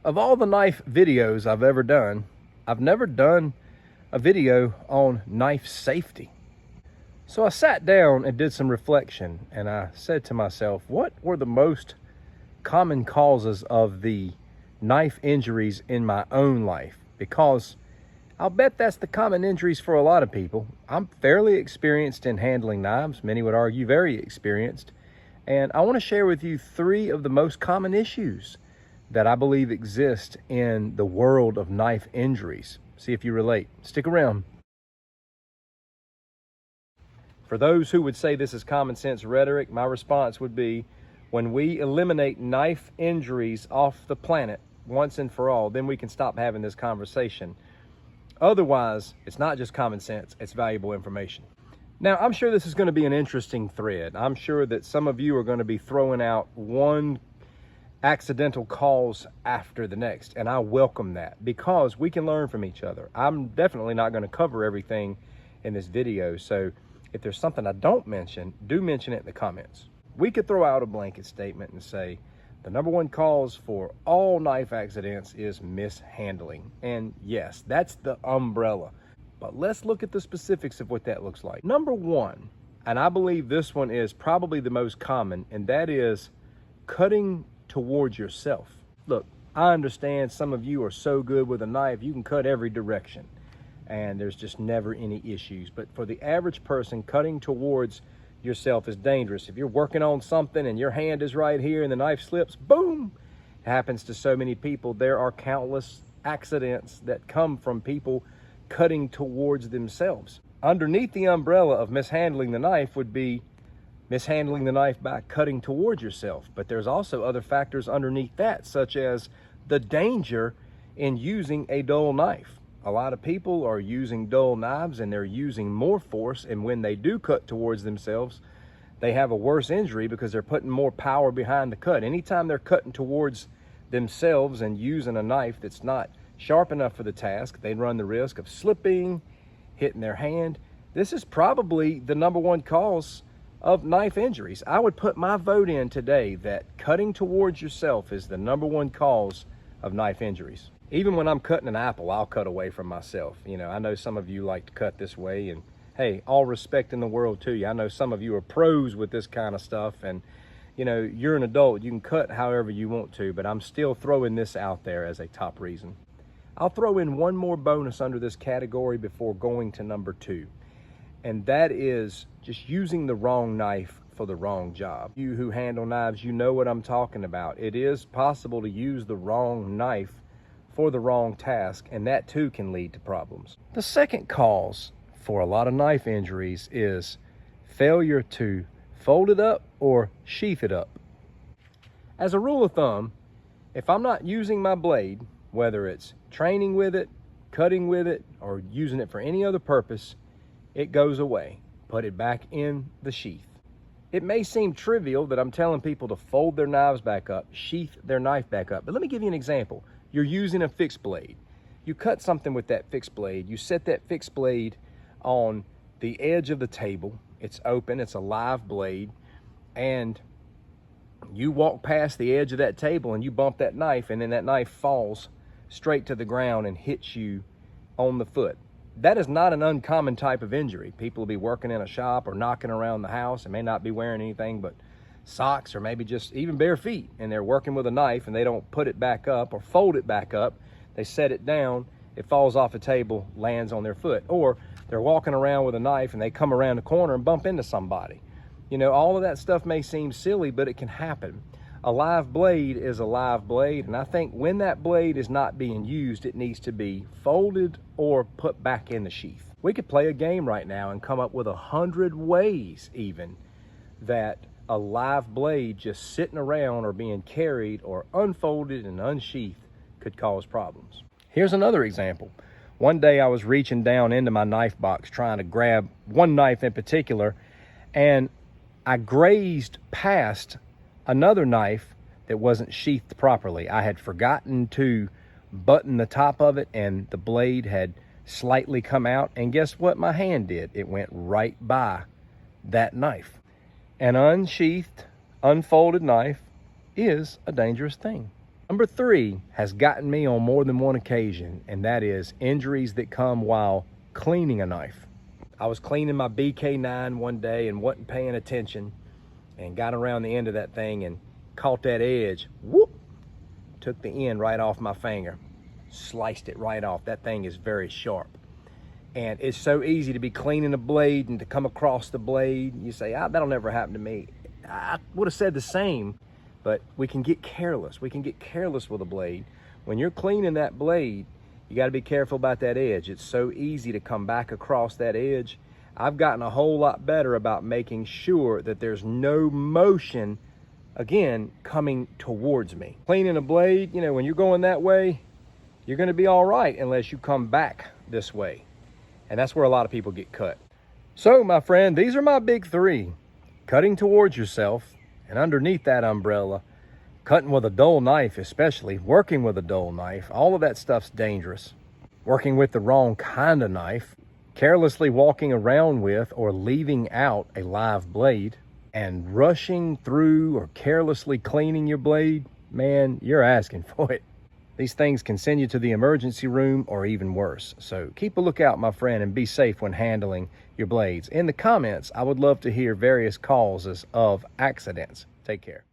Of all the knife videos I've ever done, I've never done a video on knife safety. So I sat down and did some reflection, and I said to myself, what were the most common causes of the knife injuries in my own life? Because I'll bet that's the common injuries for a lot of people. I'm fairly experienced in handling knives. Many would argue very experienced. And I want to share with you 3 of the most common issues that I believe exist in the world of knife injuries. See if you relate. Stick around. For those who would say this is common sense rhetoric, my response would be, when we eliminate knife injuries off the planet once and for all, then we can stop having this conversation. Otherwise, it's not just common sense, it's valuable information. Now, I'm sure this is going to be an interesting thread. I'm sure that some of you are going to be throwing out one accidental cause after the next, and I welcome that because we can learn from each other. I'm definitely not going to cover everything in this video, so if there's something I don't mention, do mention it in the comments. We could throw out a blanket statement and say the number one cause for all knife accidents is mishandling. And yes, that's the umbrella. But let's look at the specifics of what that looks like. Number one, and I believe this one is probably the most common, and that is cutting towards yourself. Look, I understand some of you are so good with a knife, you can cut every direction and there's just never any issues. But for the average person, cutting towards yourself is dangerous. If you're working on something and your hand is right here and the knife slips, boom! It happens to so many people. There are countless accidents that come from people cutting towards themselves. Underneath the umbrella of mishandling the knife would be mishandling the knife by cutting towards yourself. But there's also other factors underneath that, such as the danger in using a dull knife. A lot of people are using dull knives and they're using more force, and when they do cut towards themselves, they have a worse injury because they're putting more power behind the cut. Anytime they're cutting towards themselves and using a knife that's not sharp enough for the task, they run the risk of slipping, hitting their hand. This is probably the number one cause of knife injuries. I would put my vote in today that cutting towards yourself is the number one cause of knife injuries. Even when I'm cutting an apple, I'll cut away from myself. You know, I know some of you like to cut this way, and hey, all respect in the world to you. I know some of you are pros with this kind of stuff, and you know, you're an adult, you can cut however you want to, but I'm still throwing this out there as a top reason. I'll throw in one more bonus under this category before going to number 2. And that is just using the wrong knife for the wrong job. You who handle knives, you know what I'm talking about. It is possible to use the wrong knife for the wrong task, and that too can lead to problems. The second cause for a lot of knife injuries is failure to fold it up or sheath it up. As a rule of thumb, if I'm not using my blade, whether it's training with it, cutting with it, or using it for any other purpose, it goes away. Put it back in the sheath. It may seem trivial that I'm telling people to fold their knives back up, sheath their knife back up, but let me give you an example. You're using a fixed blade. You cut something with that fixed blade. You set that fixed blade on the edge of the table. It's open, it's a live blade, and you walk past the edge of that table and you bump that knife, and then that knife falls straight to the ground and hits you on the foot. That is not an uncommon type of injury. People will be working in a shop or knocking around the house and may not be wearing anything but socks or maybe just even bare feet, and they're working with a knife and they don't put it back up or fold it back up. They set it down, it falls off the table, lands on their foot. Or they're walking around with a knife and they come around the corner and bump into somebody. You know, all of that stuff may seem silly, but it can happen. A live blade is a live blade, and I think when that blade is not being used, it needs to be folded or put back in the sheath. We could play a game right now and come up with 100 ways even that a live blade just sitting around or being carried or unfolded and unsheathed could cause problems. Here's another example. One day I was reaching down into my knife box trying to grab one knife in particular, and I grazed past another knife that wasn't sheathed properly. I had forgotten to button the top of it, and the blade had slightly come out, and guess what my hand did? It went right by that knife. An unsheathed, unfolded knife is a dangerous thing. Number 3 has gotten me on more than one occasion, and that is injuries that come while cleaning a knife. I was cleaning my BK9 one day and wasn't paying attention and got around the end of that thing and caught that edge. Whoop! Took the end right off my finger. Sliced it right off. That thing is very sharp. And it's so easy to be cleaning a blade and to come across the blade. You say, that'll never happen to me. I would have said the same, but we can get careless. We can get careless with a blade. When you're cleaning that blade, you got to be careful about that edge. It's so easy to come back across that edge. I've gotten a whole lot better about making sure that there's no motion, again, coming towards me. Cleaning a blade, when you're going that way, you're going to be all right unless you come back this way. And that's where a lot of people get cut. So, my friend, these are my big 3. Cutting towards yourself, and underneath that umbrella, cutting with a dull knife especially, working with a dull knife, all of that stuff's dangerous. Working with the wrong kind of knife, carelessly walking around with or leaving out a live blade, and rushing through or carelessly cleaning your blade, man, you're asking for it. These things can send you to the emergency room or even worse. So keep a lookout, my friend, and be safe when handling your blades. In the comments, I would love to hear various causes of accidents. Take care.